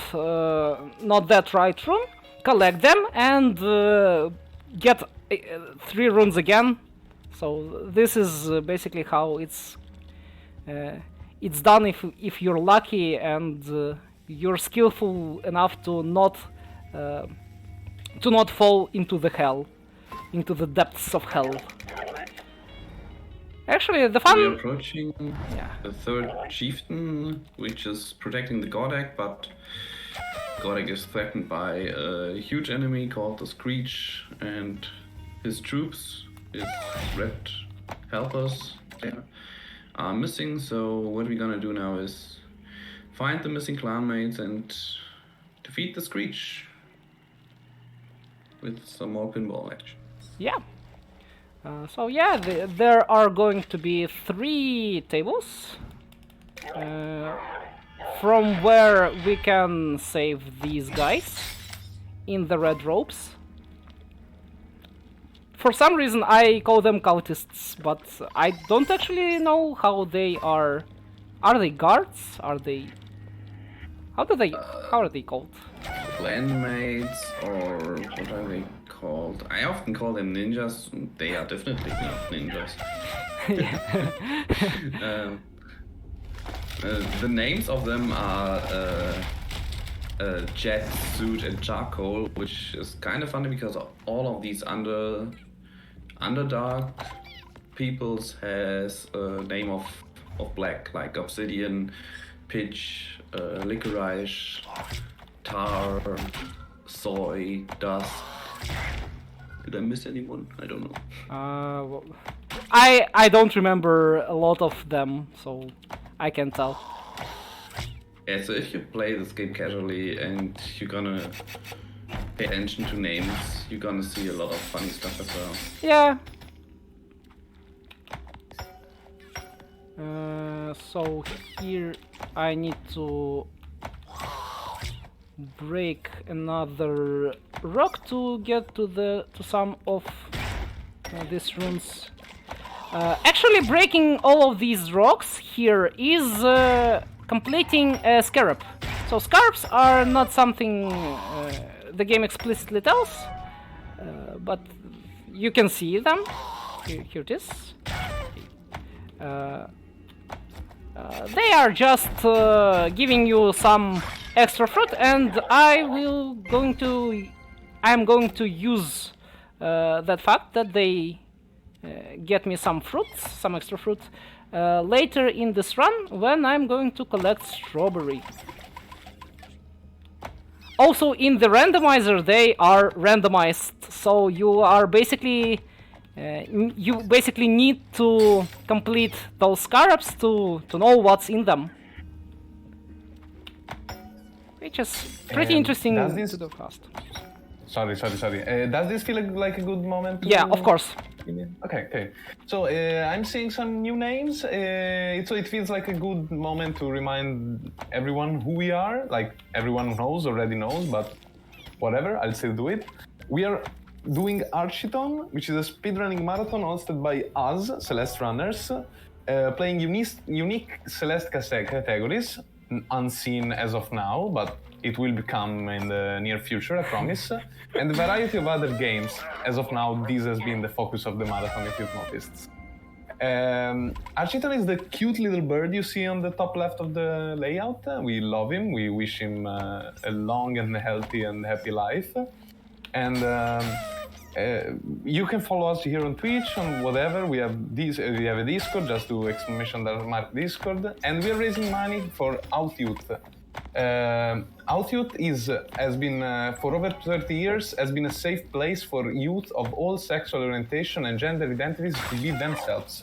[SPEAKER 2] that right rune, collect them, and get 3 runes again. So this is basically how it's done if you're lucky and you're skillful enough to not fall into the hell, into the depths of hell. Actually, the fun...
[SPEAKER 3] We're approaching
[SPEAKER 2] yeah.
[SPEAKER 3] the 3rd chieftain, which is protecting the Godek, but Godek is threatened by a huge enemy called the Screech, and his troops, his red helpers, are missing. So what we're gonna do now is find the missing clanmates and defeat the Screech with some more pinball action.
[SPEAKER 2] Yeah. So yeah, there are going to be 3 tables from where we can save these guys in the red robes. For some reason I call them cultists, but I don't actually know how they are. Are they guards? Are they... how are they called?
[SPEAKER 3] Clanmates, or what are they called? I often call them ninjas. They are definitely not ninjas. The names of them are Jet, Suit, and Charcoal, which is kind of funny because all of these Underdark peoples has a name of black, like Obsidian, Pitch, Licorice, Tar, Soy, Dust. Did I miss anyone? I don't know.
[SPEAKER 2] Well, I don't remember a lot of them, so I can't tell.
[SPEAKER 3] Yeah, so if you play this game casually and you're gonna pay attention to names, you're gonna see a lot of funny stuff as well.
[SPEAKER 2] Yeah. So here I need to break another rock to get to some of these runes. Actually, breaking all of these rocks here is completing a scarab. So scarabs are not something the game explicitly tells, but you can see them. Here it is. They are just giving you some extra fruit, and I am going to use that fact that they get me some fruits, some extra fruit, later in this run when I'm going to collect strawberry. Also, in the randomizer, they are randomized, so you are basically need to complete those scarabs to know what's in them, which is pretty interesting to do fast.
[SPEAKER 1] Sorry. Does this feel like a good moment?
[SPEAKER 2] Yeah, of course.
[SPEAKER 1] Okay. So I'm seeing some new names. So it feels like a good moment to remind everyone who we are. Like everyone already knows, but whatever, I'll still do it. We are doing ARCHIETHON, which is a speedrunning marathon hosted by us, Celeste runners, playing unique Celeste categories, unseen as of now, but it will become in the near future, I promise, and a variety of other games. As of now, this has been the focus of the marathon, if you've noticed. ARCHIETHON is the cute little bird you see on the top left of the layout. We love him, we wish him a long and healthy and happy life. And you can follow us here on Twitch, on whatever. We have a Discord, just do !mark Discord, and we are raising money for Youth. Youth has been for over 30 years has been a safe place for youth of all sexual orientation and gender identities to be themselves.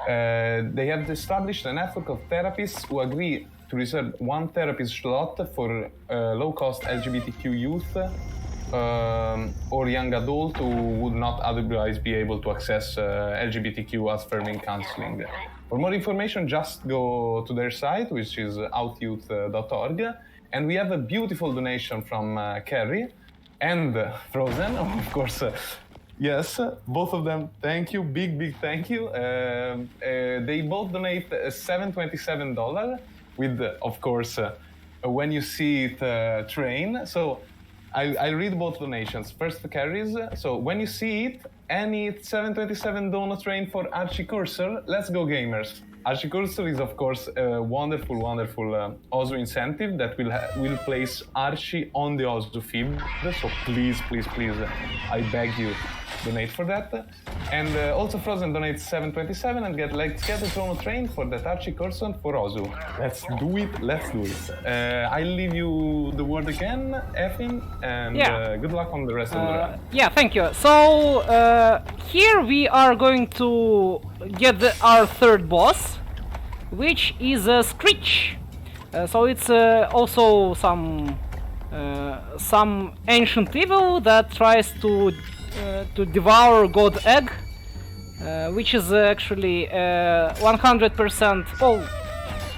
[SPEAKER 1] They have established a network of therapists who agree to reserve one therapist slot for low-cost LGBTQ youth or young adult who would not otherwise be able to access LGBTQ affirming counseling. For more information, just go to their site, which is outyouth.org. And we have a beautiful donation from Carrie and Frozen, of course. Yes, both of them, thank you, big thank you. They both donate $727 with, of course, when you see it train. So I'll read both donations. First, Carrie's. So when you see it, any 727 donut train for Archie Cursor, let's go gamers. Archie Cursor is, of course, a wonderful Ozu incentive that will place Archie on the Ozu feed. So please, I beg you, donate for that. And also Frozen donates 727 and let's get a donut train for that Archie Cursor for Ozu. Let's do it. I'll leave you the word again, Effin, and good luck on the rest of the run.
[SPEAKER 2] Yeah, thank you. So here we are going to get our third boss, which is a Screech. So it's also some ancient evil that tries to devour God Egg, which is actually 100%,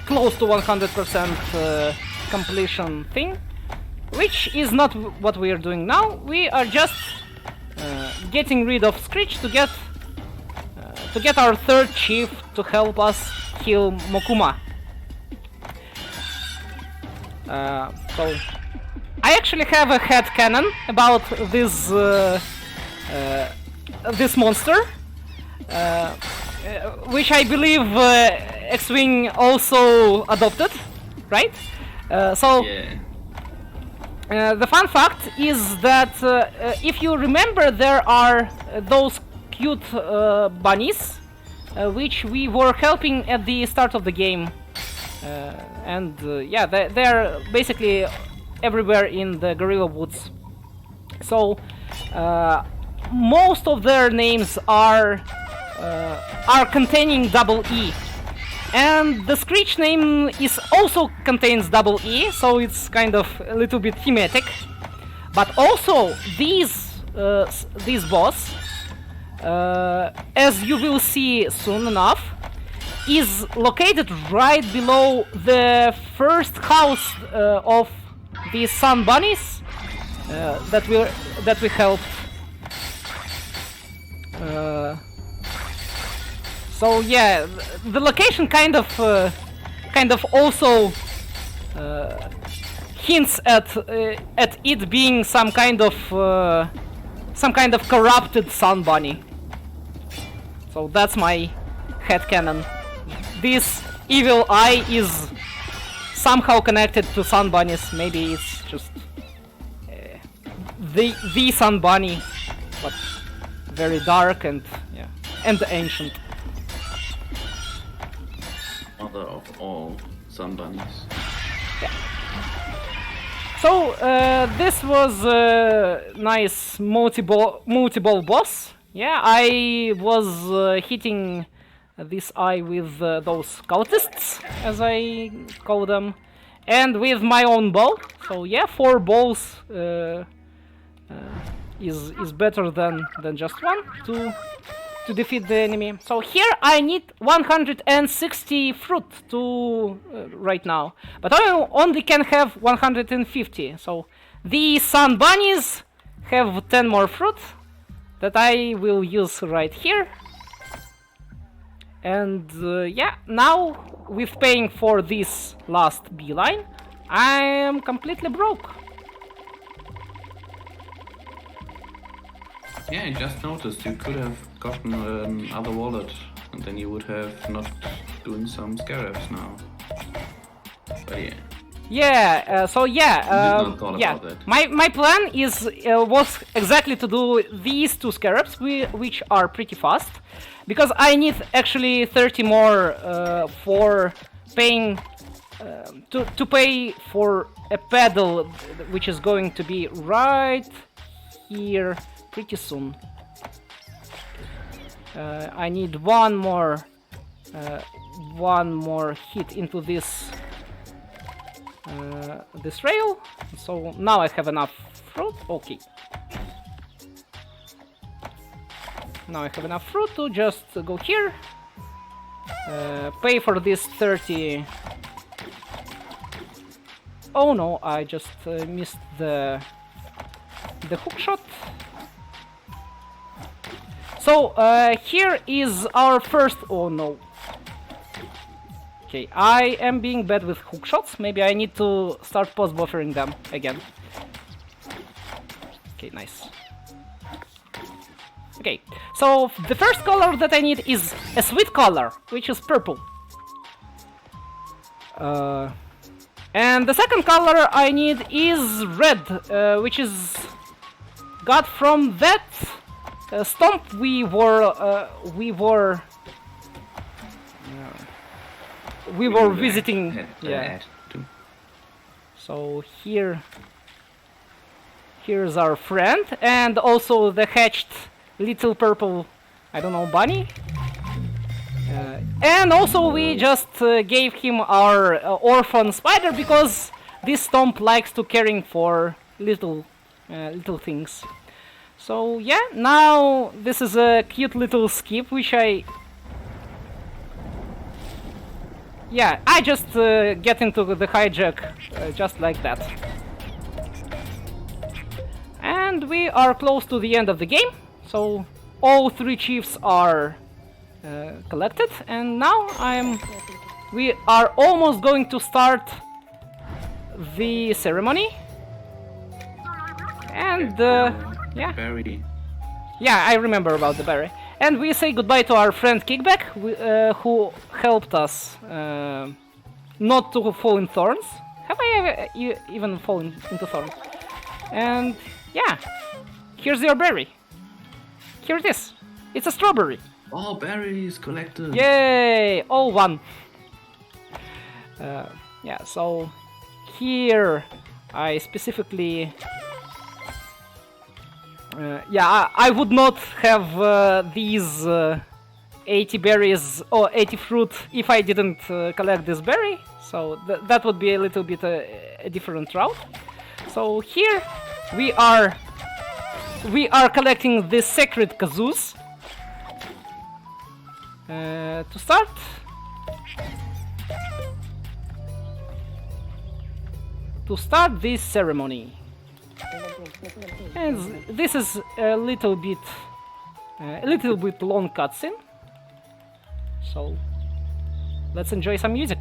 [SPEAKER 2] close to 100% completion thing, which is not what we are doing now. We are just getting rid of Screech to get our third chief to help us kill Mokuma. So I actually have a headcanon about this this monster, which I believe X-Wing also adopted, right? The fun fact is that if you remember, there are those cute bunnies which we were helping at the start of the game, and they're basically everywhere in the Gorilla Woods. So most of their names are containing double E, and the Screech name is also contains double E, so it's kind of a little bit thematic. But also these boss, as you will see soon enough, is located right below the first house of these sun bunnies that we helped So yeah, the location kind of also hints at it being some kind of corrupted sun bunny. So that's my headcanon. This evil eye is somehow connected to sun bunnies. Maybe it's just the sun bunny, but very dark and yeah, and ancient.
[SPEAKER 3] Mother of all sun bunnies.
[SPEAKER 2] Yeah. So this was a nice multi-ball boss. Yeah, I was hitting this eye with those cultists, as I call them, and with my own bow. So yeah, 4 balls is better than just one to defeat the enemy. So here I need 160 fruit to right now, but I only can have 150. So the sun bunnies have 10 more fruit that I will use right here. And yeah, now with paying for this last beeline, I am completely broke.
[SPEAKER 3] Yeah, I just noticed you could have gotten another wallet, and then you would have not doing some scarabs now. But yeah.
[SPEAKER 2] Yeah, so yeah,
[SPEAKER 3] Did not thought
[SPEAKER 2] yeah.
[SPEAKER 3] about that.
[SPEAKER 2] My plan was exactly to do these 2 scarabs, which are pretty fast, because I need actually 30 more for paying to pay for a pedal, which is going to be right here pretty soon. I need one more hit into this rail. So now I have enough fruit. Okay. Now I have enough fruit to just go here, pay for this 30. Oh no, I just missed the hook shot. So here is our first. Oh no. Okay, I am being bad with hook shots. Maybe I need to start post buffering them again. Okay, nice. Okay, so the first color that I need is a sweet color, which is purple. And the second color I need is red, which is got from that stomp we were visiting. Yeah. So here's our friend, and also the hatched little purple, I don't know, bunny. And also we just gave him our orphan spider, because this stomp likes to caring for little things. So yeah, now this is a cute little skip, which I just get into the hijack just like that. And we are close to the end of the game, so all 3 chiefs are collected, and now we are almost going to start the ceremony. And yeah.
[SPEAKER 3] Berry.
[SPEAKER 2] Yeah, I remember about the berry. And we say goodbye to our friend Kickback, who helped us not to fall in thorns. Have I even fallen into thorns? And yeah, here's your berry. Here it is. It's a strawberry.
[SPEAKER 3] All berries collected.
[SPEAKER 2] Yay! All one. Yeah, so here I specifically... I would not have these 80 berries or 80 fruit if I didn't collect this berry, so that would be a little bit a different route. So here we are collecting the sacred kazoos. To start this ceremony. And this is a little bit long cutscene. So let's enjoy some music.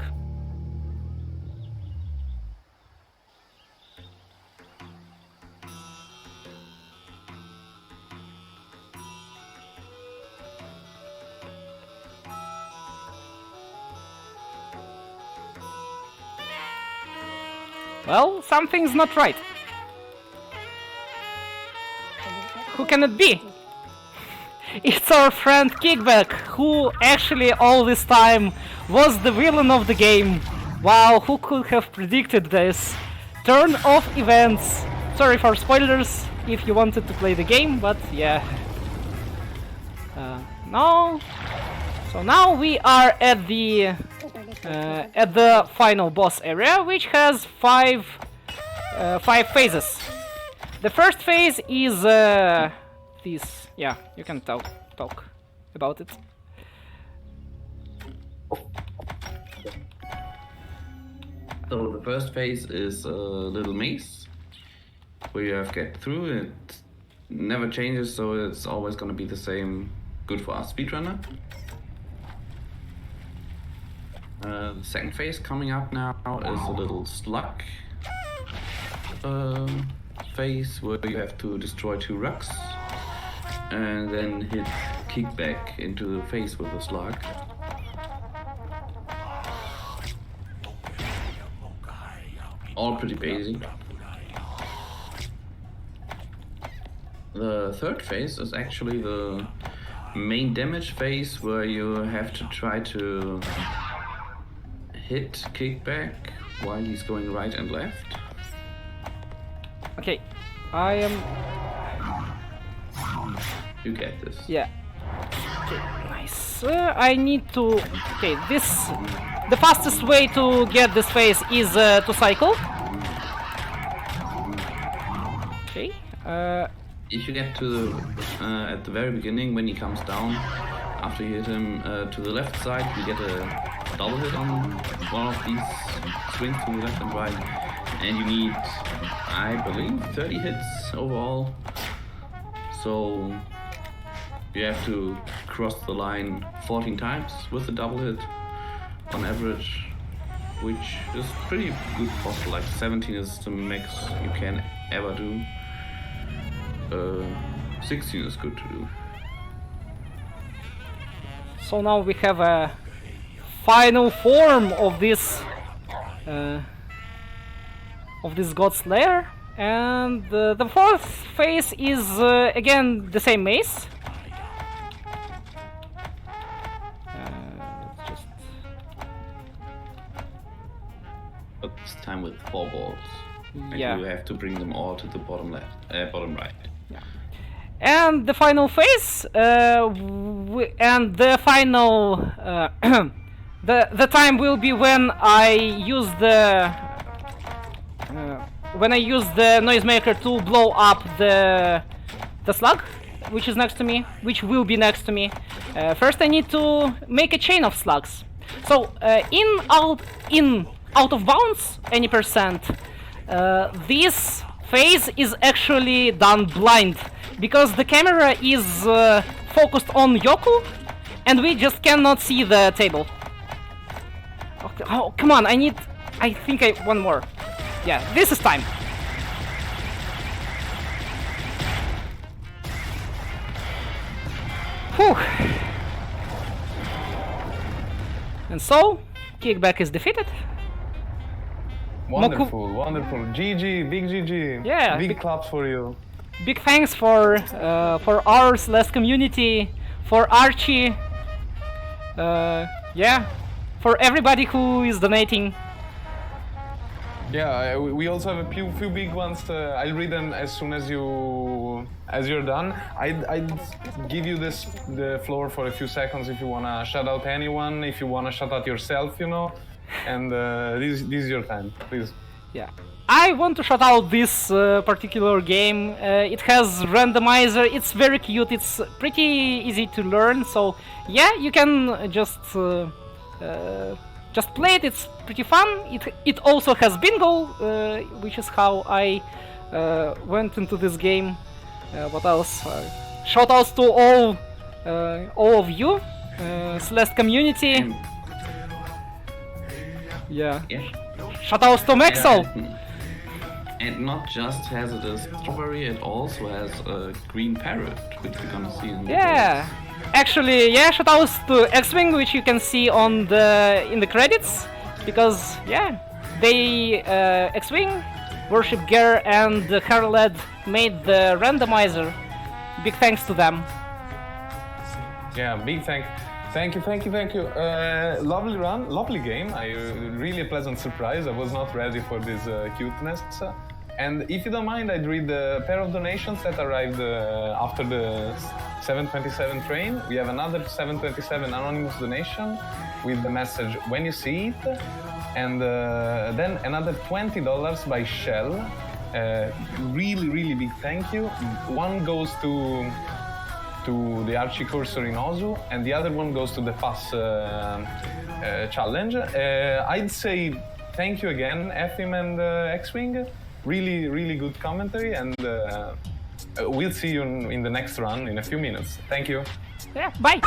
[SPEAKER 2] Well, something's not right. Who can it be? It's our friend Kickback, who actually all this time was the villain of the game. Wow, who could have predicted this? Turn off events. Sorry for spoilers if you wanted to play the game, but yeah. No. So now we are at the final boss area, which has five phases. The first phase is this. Yeah, you can talk about it.
[SPEAKER 3] So the first phase is a little maze where you have to get through. It never changes, so it's always going to be the same. Good for us speedrunner. The second phase coming up now is a little slug phase where you have to destroy 2 rugs and then hit kickback into the face with a slug. All pretty basic. The third phase is actually the main damage phase where you have to try to hit kickback while he's going right and left.
[SPEAKER 2] Okay, I am...
[SPEAKER 3] You get this.
[SPEAKER 2] Yeah. Okay, nice. I need to... Okay, this... The fastest way to get this phase is to cycle. Okay.
[SPEAKER 3] If you get to the, at the very beginning when he comes down, after you hit him to the left side, you get a double hit on one of these swings to the left and right, and you need, I believe, 30 hits overall. So you have to cross the line 14 times with a double hit on average, which is pretty good possible. Like 17 is the max you can ever do. 16 is good to do.
[SPEAKER 2] So now we have a final form of this God Slayer, and the fourth phase is again the same maze. Let's just...
[SPEAKER 3] But this time with 4 balls. And
[SPEAKER 2] Yeah.
[SPEAKER 3] you have to bring them all to the bottom left, bottom right.
[SPEAKER 2] And the final phase, and the final, the time will be when I use the noisemaker to blow up the slug, which is next to me, which will be next to me. First, I need to make a chain of slugs. So out of bounds, any percent. This phase is actually done blind, because the camera is focused on Yoku, and we just cannot see the table. Okay, oh, come on, I think one more. Yeah, this is time. Whew. And so, Kickback is defeated.
[SPEAKER 1] Wonderful, wonderful. GG, big GG.
[SPEAKER 2] Yeah.
[SPEAKER 1] Big claps for you.
[SPEAKER 2] Big thanks for our CelesteCommunity, for Archie, yeah, for everybody who is donating.
[SPEAKER 1] Yeah, we also have a few big ones. I'll read them as soon as you're done. I'd give you the floor for a few seconds if you wanna shout out anyone, if you wanna shout out yourself, you know. And this is your time, please.
[SPEAKER 2] Yeah, I want to shout out this particular game. It has randomizer. It's very cute. It's pretty easy to learn. So yeah, you can just play it. It's pretty fun. It also has bingo, which is how I went into this game. What else? Shout outs to all of you CelesteCommunity. Yeah.
[SPEAKER 3] Yeah.
[SPEAKER 2] Shoutouts to Maxel.
[SPEAKER 3] And not just has it a strawberry, it also has a green parrot, which we're gonna see in the
[SPEAKER 2] Yeah. Actually, yeah, shoutouts to X-Wing, which you can see on in the credits, because yeah, they X-Wing, Worship Gear, and Harled made the randomizer. Big thanks to them.
[SPEAKER 1] Yeah, big thank you. Lovely run, lovely game. Really a pleasant surprise. I was not ready for this cuteness. And if you don't mind, I'd read a pair of donations that arrived after the 727 train. We have another 727 anonymous donation with the message "When you see it," and then another $20 by Shell. Really big thank you. One goes to the Archie cursor in Ozu, and the other one goes to the pass challenge. I'd say thank you again, Ethim and X-Wing. Really good commentary, and we'll see you in the next run in a few minutes. Thank you.
[SPEAKER 2] Yeah, bye.